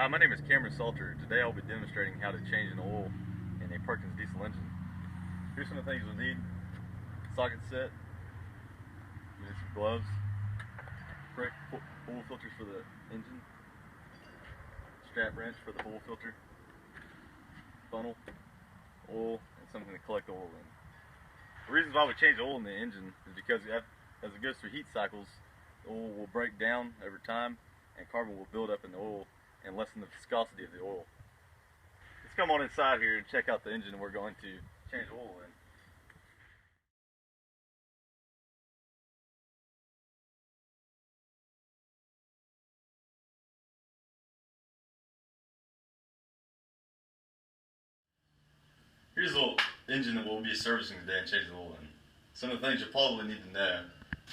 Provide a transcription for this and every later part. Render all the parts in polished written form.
Hi, my name is Cameron Salter. Today I'll be demonstrating how to change an oil in a Perkins diesel engine. Here's some of the things you'll need. Socket set, you need some gloves, correct oil filters for the engine, strap wrench for the oil filter, funnel, oil, and something to collect oil in. The reasons why we change oil in the engine is because as it goes through heat cycles, the oil will break down over time and carbon will build up in the oil and lessen the viscosity of the oil. Let's come on inside here and check out the engine we're going to change oil in. Here's the engine that we'll be servicing today and changing the oil in. Some of the things you probably need to know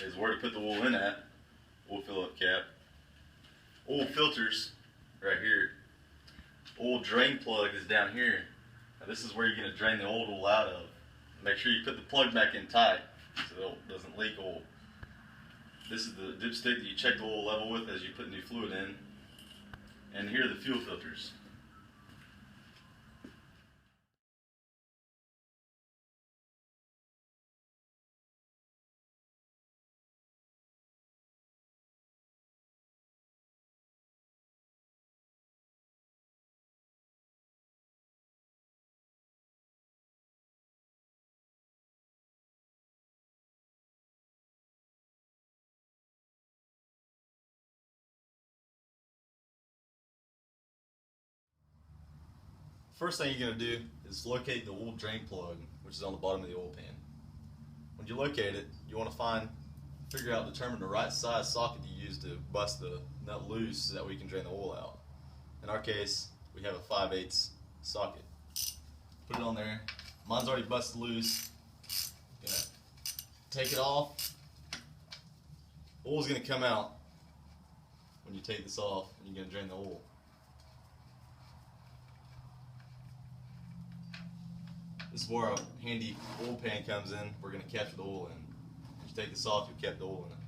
is where to put the oil in at, oil fill-up cap, oil filters right here, oil drain plug is down here. Now this is where you're going to drain the old oil out of. Make sure you put the plug back in tight so it doesn't leak oil. This is the dipstick that you check the oil level with as you put new fluid in. And here are the fuel filters. First thing you're going to do is locate the oil drain plug, which is on the bottom of the oil pan. When you locate it, you want to determine the right size socket to use to bust the nut loose so that we can drain the oil out. In our case, we have a 5/8 socket. Put it on there. Mine's already busted loose. Gonna take it off. Oil's going to come out when you take this off, and you're going to drain the oil. This is where a handy oil pan comes in. We're going to capture the oil in. If you take this off, you'll capture the oil in it.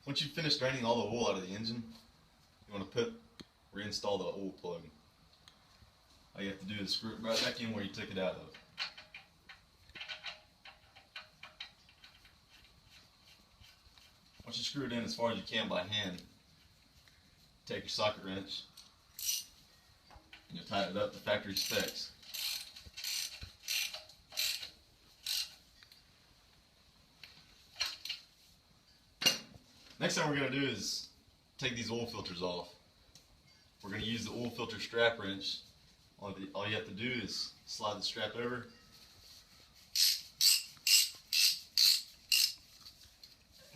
Once you've finished draining all the oil out of the engine, you want to reinstall the oil plug. All you have to do is screw it right back in where you took it out of. Once you screw it in as far as you can by hand, take your socket wrench and you'll tighten it up to factory specs. Next thing we're going to do is take these oil filters off. We're going to use the oil filter strap wrench. All you have to do is slide the strap over.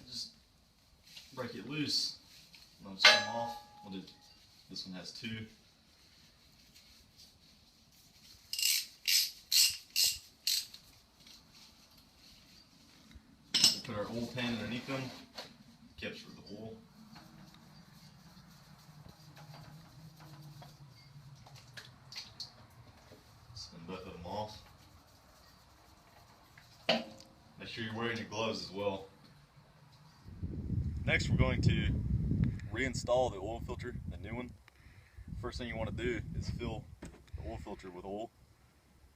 Just break it loose. It'll just come off. This one has two. We'll put our oil pan underneath them. Capture the oil. Spin both of them off. Make sure you're wearing your gloves as well. Next, we're going to reinstall the oil filter, a new one. First thing you want to do is fill the oil filter with oil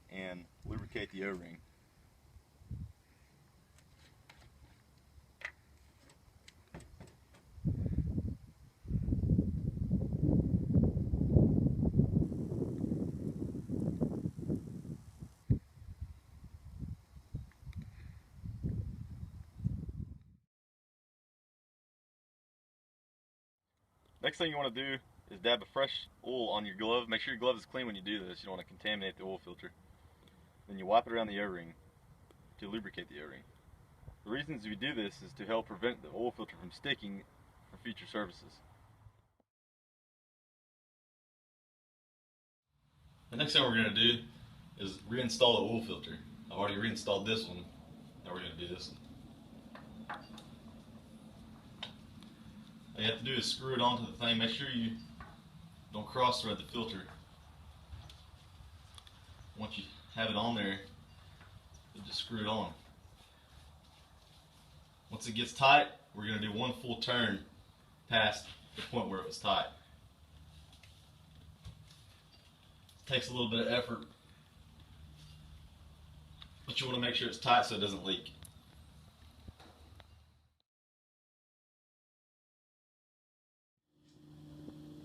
and lubricate the O-ring. Next thing you want to do is dab a fresh oil on your glove. Make sure your glove is clean when you do this. You don't want to contaminate the oil filter. Then you wipe it around the O-ring to lubricate the O-ring. The reasons we do this is to help prevent the oil filter from sticking for future services. The next thing we're going to do is reinstall the oil filter. I've already reinstalled this one. Now we're going to do this one. All you have to do is screw it onto the thing. Make sure you don't cross thread the filter. Once you have it on there, you just screw it on. Once it gets tight, we're going to do one full turn past the point where it was tight. It takes a little bit of effort, but you want to make sure it's tight so it doesn't leak.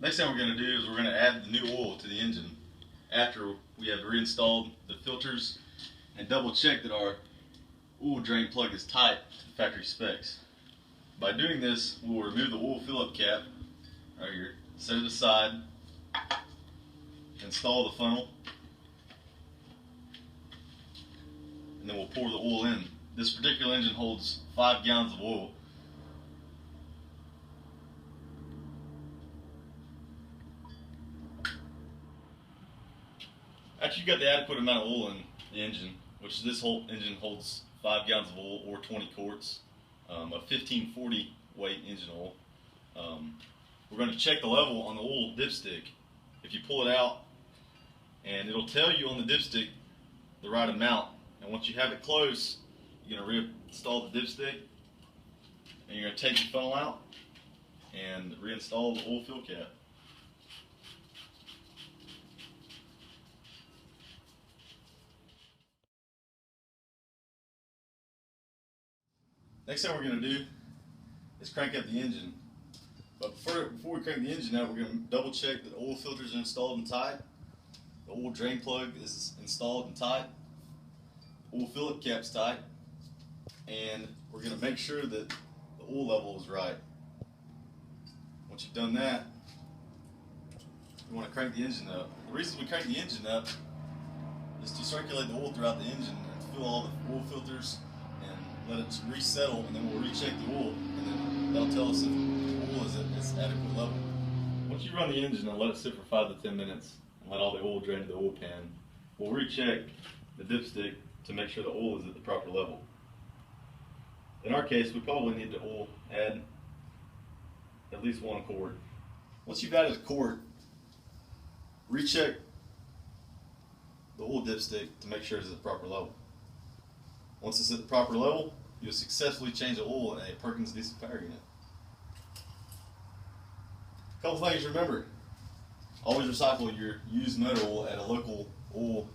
Next thing we're going to do is we're going to add the new oil to the engine after we have reinstalled the filters and double check that our oil drain plug is tight to the factory specs. By doing this, we'll remove the oil fill-up cap right here, set it aside, install the funnel, and then we'll pour the oil in. This particular engine holds 5 gallons of oil. After you've got the adequate amount of oil in the engine, which this whole engine holds 5 gallons of oil or 20 quarts of 1540 weight engine oil, we're going to check the level on the oil dipstick. If you pull it out, and it'll tell you on the dipstick the right amount, and once you have it close, you're going to reinstall the dipstick, and you're going to take the funnel out and reinstall the oil fill cap. Next thing we're going to do is crank up the engine. But before we crank the engine out, we're going to double check that the oil filters are installed and tight, the oil drain plug is installed and tight, the oil fill-up cap's tight, and we're going to make sure that the oil level is right. Once you've done that, you want to crank the engine up. The reason we crank the engine up is to circulate the oil throughout the engine and fill all the oil filters and let it resettle, and then we'll recheck the oil, and then that'll tell us if the oil is at its adequate level. Once you run the engine and let it sit for 5 to 10 minutes and let all the oil drain to the oil pan, we'll recheck the dipstick to make sure the oil is at the proper level. In our case, we probably need to add at least 1 quart. Once you've added a quart, recheck the oil dipstick to make sure it's at the proper level. Once it's at the proper level, you'll successfully change the oil in a Perkins diesel power unit. A couple things to remember: always recycle your used motor oil at a local oil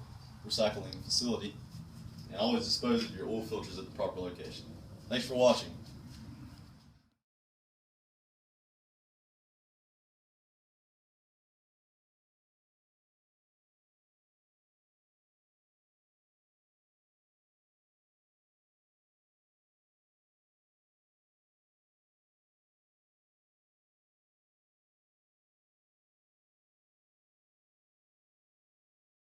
recycling facility, and always dispose of your oil filters at the proper location. Thanks for watching.